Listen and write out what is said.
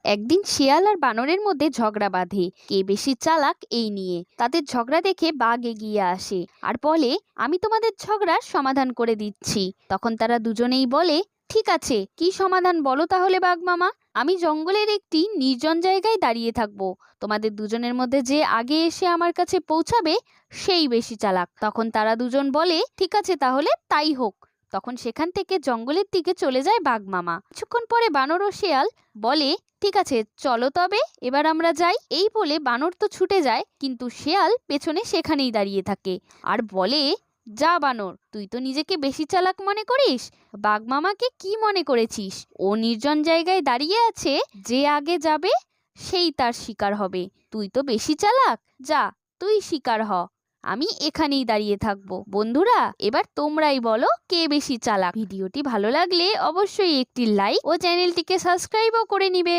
একদিন শিয়াল আর বানরের মধ্যে ঝগড়া বাঁধে, কে বেশি চালাক এই নিয়ে। তাদের ঝগড়া দেখে বাঘ এগিয়ে আসে আর বলে, আমি তোমাদের ঝগড়ার সমাধান করে দিচ্ছি। তখন তারা দুজনেই বলে, ঠিক আছে, কি সমাধান বলো তাহলে বাঘ মামা। আমি জঙ্গলের একটি নির্জন জায়গায় দাঁড়িয়ে থাকবো, তোমাদের দুজনের মধ্যে যে আগে এসে আমার কাছে পৌঁছাবে সেই বেশি চালাক। তখন তারা দুজন বলে, ঠিক আছে, তাহলে তাই হোক। তখন সেখান থেকে জঙ্গলের দিকে চলে যায় বাঘ মামা। কিছুক্ষণ পরে বানর ও শিয়াল বলে, ঠিক আছে, চলো তবে এবার আমরা যাই। এই বলে বানর তো ছুটে যায়, কিন্তু শিয়াল পেছনে সেখানেই দাঁড়িয়ে থাকে আর বলে, যা বানর, তুই তো নিজেকে বেশি চালাক মনে করিস, বাঘ মামাকে কি মনে করেছিস? ও নির্জন জায়গায় দাঁড়িয়ে আছে, যে আগে যাবে সেই তার শিকার হবে। তুই তো বেশি চালাক, যা তুই শিকার হ, আমি এখানেই দাঁড়িয়ে থাকবো। বন্ধুরা, এবার তোমরাই বলো কে বেশি চালাক। ভিডিওটি ভালো লাগলে অবশ্যই একটি লাইক ও চ্যানেলটিকে সাবস্ক্রাইবও করে নিবে।